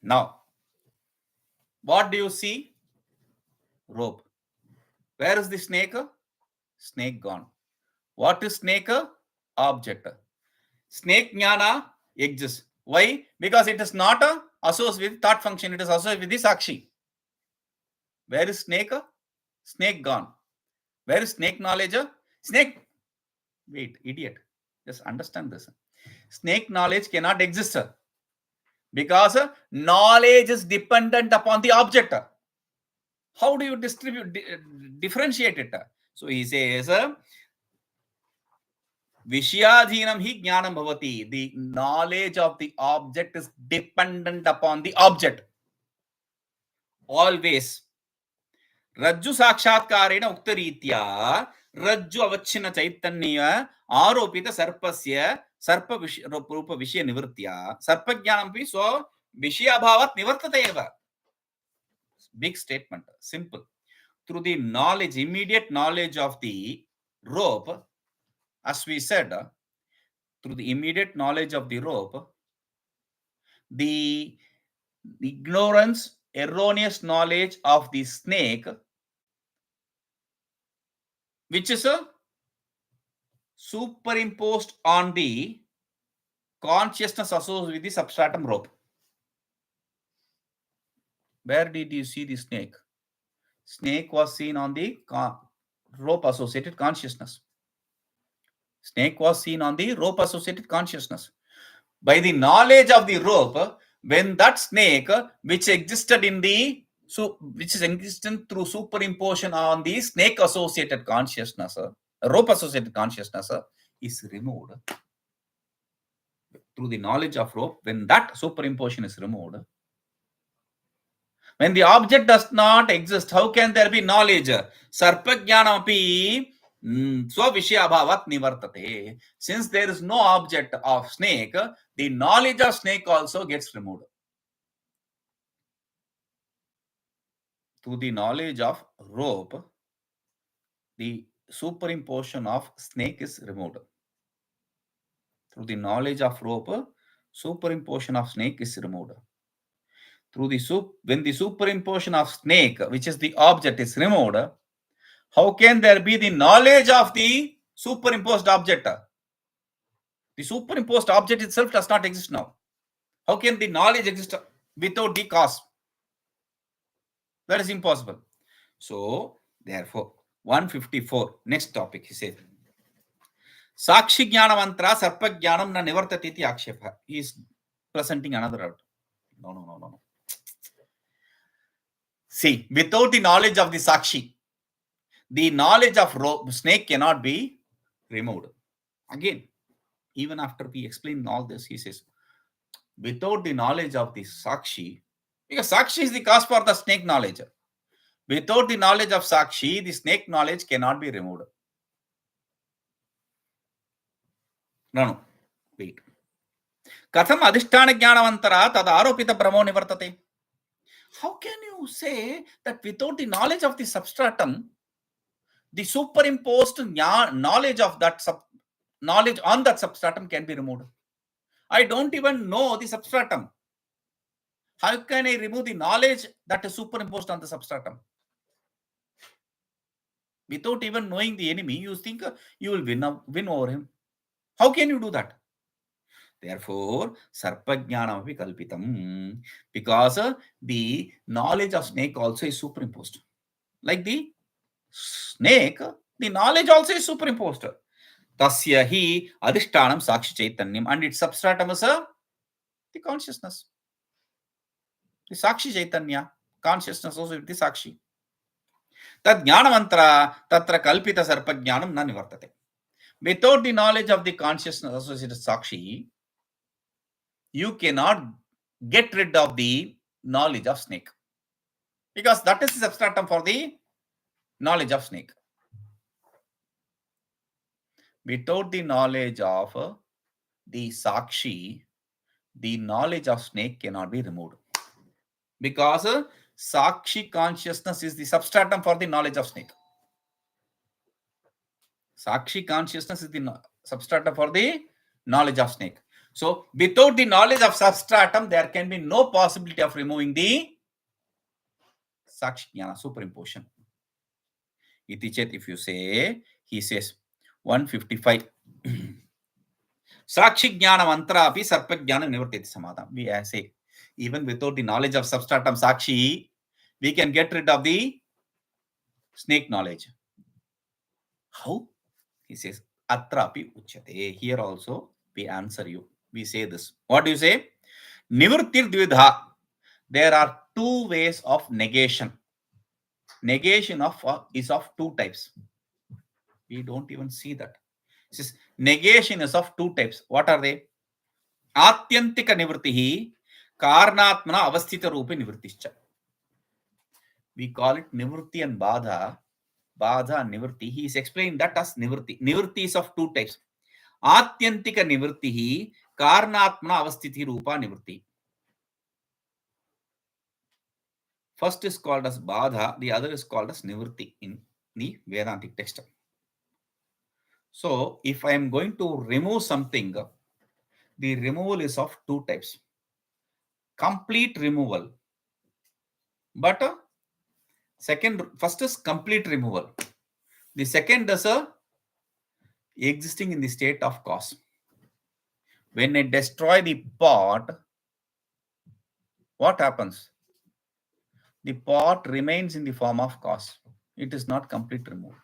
Now, what do you see? Rope. Where is the snake? Snake gone. What is snake? Object. Snake jnana exists. Why? Because it is not associated with thought function. It is associated with the sakshi. Where is snake? Snake gone. Where is snake knowledge? Snake. Wait, idiot. Just understand this. Snake knowledge cannot exist because knowledge is dependent upon the object. How do you differentiate it? So he says, Vishayadhinam hi jnanam bhavati. The knowledge of the object is dependent upon the object. Always. Rajju sakshatkarena uktaritya Rajju avachina chaitanya aropita sarpasya sarpa rupa vishya nivritya sarpa jnanampi so vishya bhavat nivartate eva. Big statement. Simple. Through the knowledge, immediate knowledge of the rope, as we said, through the immediate knowledge of the rope, the ignorance, erroneous knowledge of the snake, which is superimposed on the consciousness associated with the substratum rope. Where did you see the snake? Snake was seen on the rope associated consciousness. Snake was seen on the rope associated consciousness. By the knowledge of the rope, when that snake, which existed in the which is existent through superimposition on the snake associated consciousness, rope associated consciousness, is removed. Through the knowledge of rope, when that superimposition is removed, when the object does not exist, how can there be knowledge? Sarpajnanapi swavishya bhavat nivartate. Since there is no object of snake, the knowledge of snake also gets removed. Through the knowledge of rope, the superimposition of snake is removed. Through the knowledge of rope, superimposition of snake is removed. Through the when the superimposition of snake, which is the object, is removed, how can there be the knowledge of the superimposed object? The superimposed object itself does not exist now. How can the knowledge exist without the cause? That is impossible. So, therefore, 154, next topic, he says, Sakshi Jnanamantra Sarpa Jnanam na nivartati iti akshepa. He is presenting another route. No. See, without the knowledge of the Sakshi, the knowledge of snake cannot be removed. Again, even after we explain all this, he says, without the knowledge of the Sakshi, because Sakshi is the cause for the snake knowledge. Without the knowledge of Sakshi, the snake knowledge cannot be removed. No. Wait. Katham adhisthana jnanavantara tad aropita brahmo nivartate. How can you say that without the knowledge of the substratum, the superimposed knowledge of that knowledge on that substratum can be removed? I don't even know the substratum. How can I remove the knowledge that is superimposed on the substratum? Without even knowing the enemy, you think you will win over him. How can you do that? Therefore, sarpajnanam api kalpitam, because the knowledge of snake also is superimposed. Like the snake, the knowledge also is superimposed. Tasya hi adhishtanam sakshi chaitanyam, and its substratum is the consciousness. The sakshi chaitanya, consciousness also with the sakshi. Tad jnanamantra tatra kalpita sarpajnanam na nivartate. Without the knowledge of the consciousness associated sakshi, you cannot get rid of the knowledge of snake, because that is the substratum for the knowledge of snake. Without the knowledge of the sakshi, the knowledge of snake cannot be removed, because sakshi consciousness is the substratum for the knowledge of snake. Sakshi consciousness is the substratum for the knowledge of snake. So, without the knowledge of substratum, there can be no possibility of removing the Sakshi Jnana superimposition. iti chet, if you say, he says 155. Sakshi jnana mantra api sarpa jnana nivartiti samadham. We say, even without the knowledge of substratum Sakshi, we can get rid of the snake knowledge. How? He says, atrapi uchyate. Here also we answer you. We say this. What do you say? Nivrittir dvidha. There are two ways of negation. Negation is of two types. We don't even see that. It says negation is of two types. What are they? Atyantika nivrittihi, karnatmana avasthita rupi nivrittischa. We call it nivritti and badha. Badha and nivritti. He is explaining that as nivritti. Nivritti is of two types. Atyantika nivrittihi, karnatmana avasthiti rupa nivritti. First is called as badha, the other is called as nivritti in the Vedantic text. So, if I am going to remove something, the removal is of two types. Complete removal. But first is complete removal. The second is existing in the state of cause. When I destroy the pot, what happens? The pot remains in the form of cause. It is not complete removal.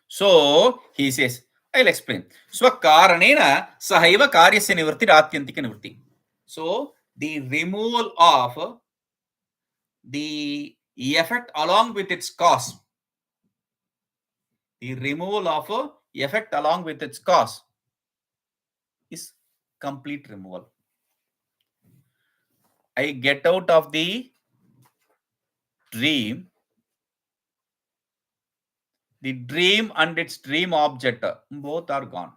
So, he says, I'll explain. Swakaranena sahaiva karyasya nivritti atyantika nivritti. So, the removal of the effect along with its cause. The removal of effect along with its cause is complete removal. I get out of the dream. The dream and its dream object, both are gone.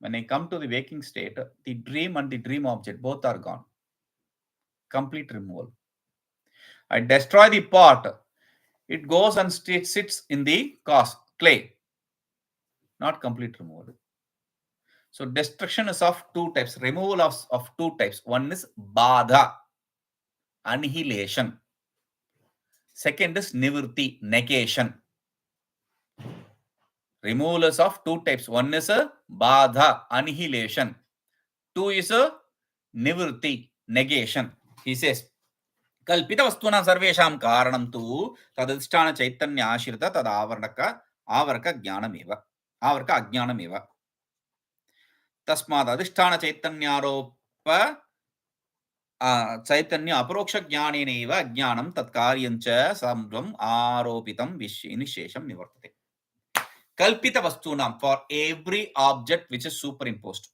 When I come to the waking state, the dream and the dream object, both are gone. Complete removal. I destroy the pot. It goes and sits in the cause, clay. Not complete removal. So destruction is of two types. Removal of two types. One is badha, annihilation. Second is nivritti, negation. Removal is of two types. One is a badha, annihilation. Two is a nivritti, negation. He says, Kalpita vastuna sarvesham karanam tu tadadhisthana chaitanya ashirita tad avaraka jnanameva. Avaraka ajnanameva. Tasmad adhisthana chaitanyaropa chaitanya aparoksha jnaneneva jnanam tat karyancha samdvam aropitam nishesham nivartate. Kalpita vastunam, for every object which is superimposed,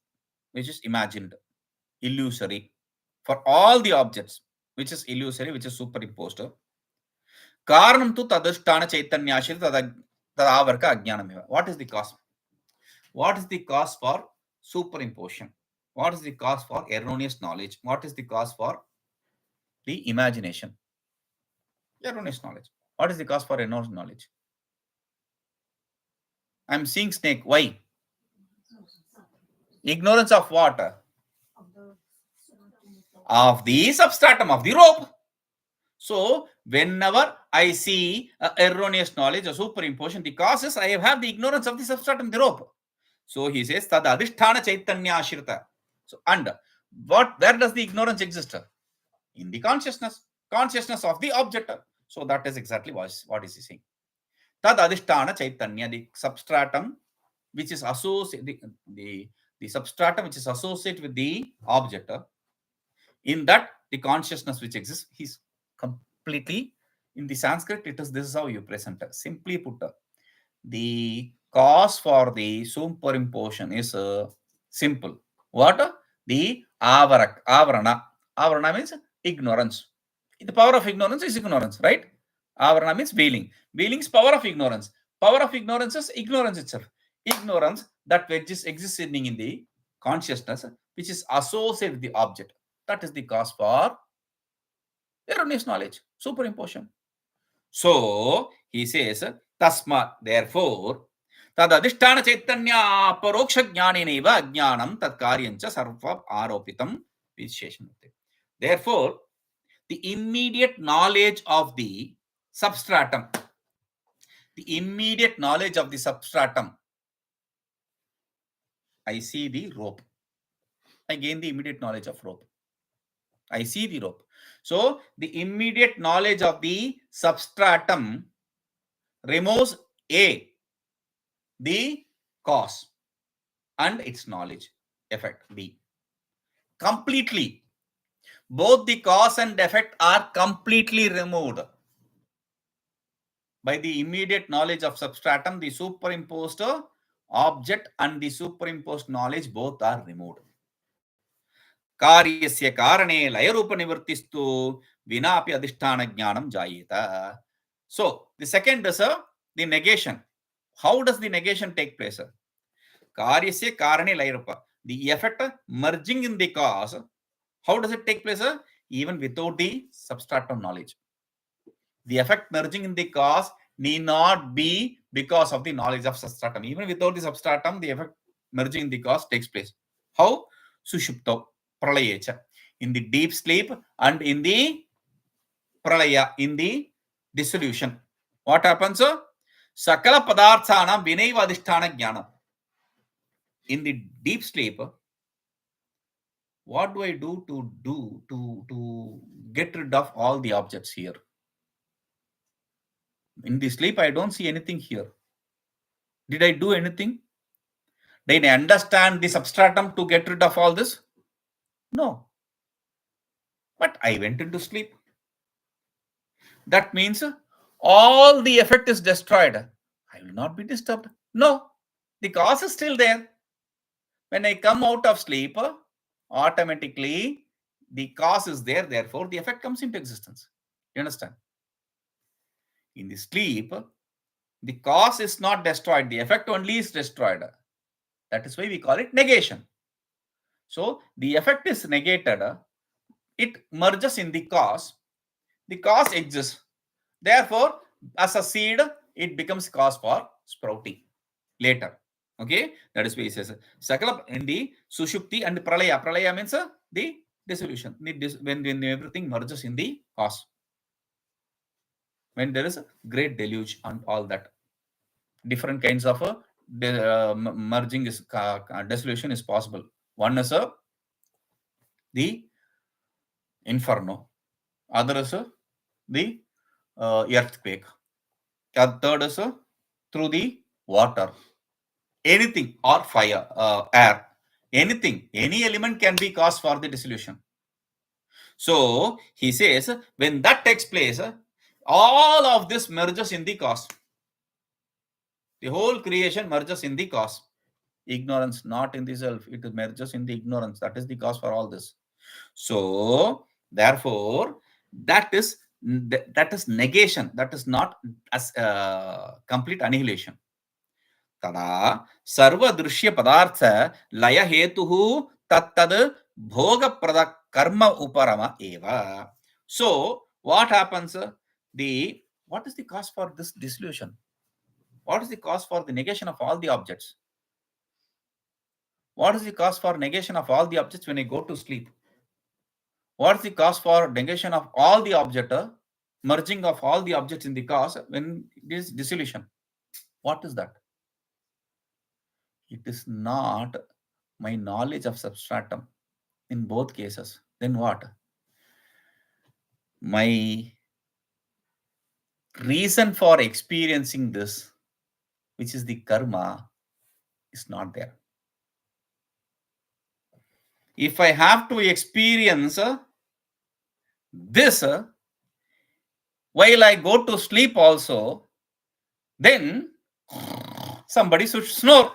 which is imagined, illusory. For all the objects which is illusory, which is superimposed, karanam tu tadhisthana chaitanyashir tadavarka ajnanameva. What is the cause? What is the cause for superimposition? What is the cause for erroneous knowledge? What is the cause for the imagination? Erroneous knowledge. What is the cause for erroneous knowledge? I am seeing snake. Why? Ignorance of what? Of the substratum of the rope. So, whenever I see erroneous knowledge or superimposition, the cause is I have the ignorance of the substratum of the rope. So, he says, Tad adhisthana chaitanya ashrita. So, and where does the ignorance exist? In the consciousness of the object. So, that is exactly what is he saying. Tad adhisthana chaitanya, the substratum which is associated, the substratum which is associated with the object. In that, the consciousness which exists is completely, in the Sanskrit, this is how you present it. Simply put, the cause for the superimposition is simple. What? The avarana. Avarana means ignorance. The power of ignorance is ignorance, right? Avarana means veiling. Veiling is power of ignorance. Power of ignorance is ignorance itself. Ignorance that exists in the consciousness, which is associated with the object. That is the cause for erroneous knowledge, superimposition. So, he says, Tasma, therefore, tad adhisthana chaitanya paroksha jnaneneva ajnanam tad karyancha sarva aropitam visheshamate. Therefore, the immediate knowledge of the substratum. The immediate knowledge of the substratum. I see the rope. I gain the immediate knowledge of rope. I see the rope. So the immediate knowledge of the substratum removes A, the cause, and its knowledge, effect B. Completely. Both the cause and effect are completely removed. By the immediate knowledge of substratum, the superimposed object and the superimposed knowledge both are removed. कार्यस्य कारणे लयरूपनिवृत्तिस्तु विनापि अधिष्ठानज्ञानं जायेत. So the second is the negation. How does the negation take place? Karyasya karane layarupa. The effect merging in the cause. How does it take place? Even without the substratum knowledge. The effect merging in the cause need not be because of the knowledge of substratum. Even without the substratum, the effect merging in the cause takes place. How? Sushupto, pralayecha. In the deep sleep and in the pralaya, in the dissolution. What happens? Sakala padarthana vinaiva adhisthana jnana. In the deep sleep, what do I do to get rid of all the objects here? In the sleep, I don't see anything here. Did I do anything? Did I understand the substratum to get rid of all this? No. But I went into sleep. That means all the effect is destroyed. I will not be disturbed. No. The cause is still there. When I come out of sleep, automatically the cause is there. Therefore, the effect comes into existence. You understand? In the sleep, the cause is not destroyed. The effect only is destroyed. That is why we call it negation. So the effect is negated. It merges in the cause. The cause exists. Therefore, as a seed, it becomes cause for sprouting later. Okay, that is why he says Sakala in the Sushupti and Pralaya. Pralaya means the dissolution. When everything merges in the cause. When there is a great deluge and all that. Different kinds of merging is dissolution is possible. One is the inferno. Other is the earthquake. Third is through the water. Anything or fire, air, anything, any element can be cause for the dissolution. So he says when that takes place, all of this merges in the cause. The whole creation merges in the cause. Ignorance, not in the self. It merges in the ignorance. That is the cause for all this. So therefore, that is negation. That is not as complete annihilation. Tada sarva drishya padartha laya hetuhu tattad bhoga prada karma uparama eva. So what happens? What is the cause for this dissolution? What is the cause for the negation of all the objects? What is the cause for negation of all the objects when I go to sleep? What is the cause for negation of all the object, merging of all the objects in the cause when it is dissolution? What is that? It is not my knowledge of substratum in both cases. Then what? My reason for experiencing this, which is the karma, is not there. If I have to experience this while I go to sleep also, then somebody should snore.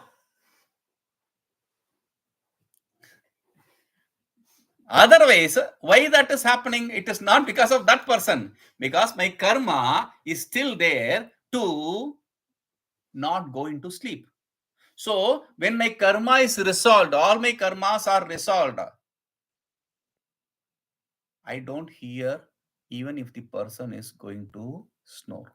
Otherwise, why that is happening? It is not because of that person. Because my karma is still there to not go into sleep. So, when my karma is resolved, all my karmas are resolved, I don't hear even if the person is going to snore.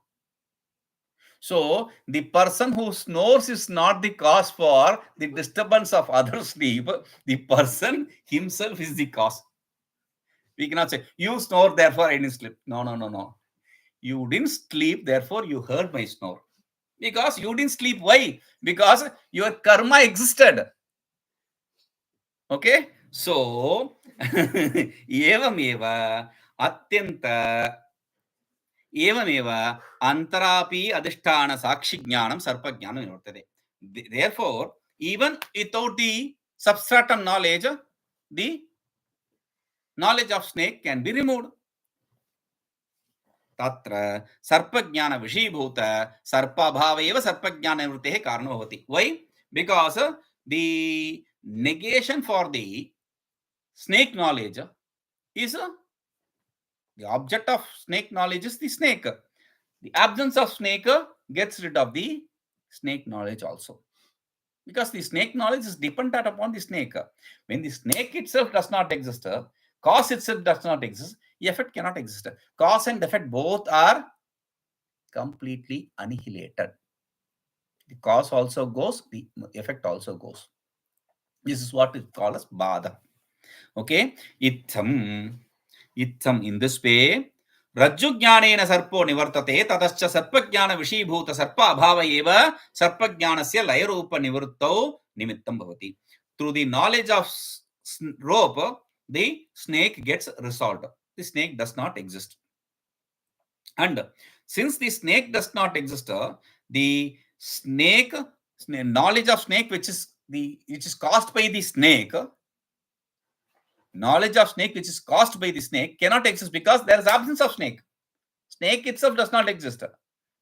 So, the person who snores is not the cause for the disturbance of other sleep. The person himself is the cause. We cannot say, you snore, therefore I didn't sleep. No. You didn't sleep, therefore you heard my snore. Because you didn't sleep. Why? Because your karma existed. Okay? So, evameva atyanta एवमेव अंतरापि अधिष्ठान साक्षी ज्ञानम सर्प ज्ञानम निवर्तते. Therefore, even without the substratum knowledge, the knowledge of snake can be removed. तत्र सर्पज्ञान विषयीभूत सर्पाभाव एव सर्पज्ञान निवृत्तेः कारणं भवति. Why? Because the negation for the snake knowledge is the object of snake knowledge is the snake. The absence of snake gets rid of the snake knowledge also. Because the snake knowledge is dependent upon the snake. When the snake itself does not exist, cause itself does not exist, effect cannot exist. Cause and effect both are completely annihilated. The cause also goes, the effect also goes. This is what is called as Bada. Okay? Itham, in this way, रज्जुज्ञानेन सर्पो निवर्तते ततश्च सर्पज्ञान विषयीभूत सर्प अभाव एव सर्पज्ञानस्य लयरूप निवृत्तौ निमित्तं भवति. Through the knowledge of rope, the snake gets resolved. The snake does not exist. And since the snake does not exist, the snake knowledge of snake which is caused by the snake, knowledge of snake which is caused by the snake cannot exist because there is absence of snake. Snake itself does not exist.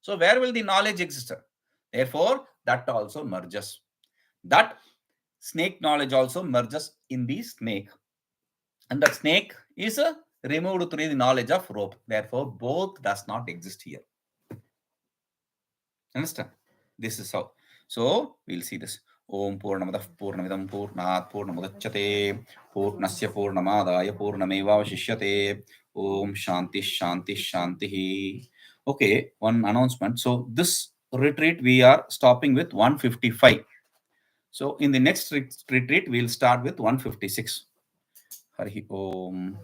So where will the knowledge exist? Therefore, that also merges. That snake knowledge also merges in the snake. And that snake is removed through the knowledge of rope. Therefore, both does not exist here. Understand? This is how. So, we'll see this. Om Purnamadah Purnamidam Purnat Purnamudachyate Purnasya Purnamadaya Purnamevavashishyate Om Shanti Shanti Shanti. Okay, one announcement. So, this retreat we are stopping with 155. So, in the next retreat, we'll start with 156. Hari Om.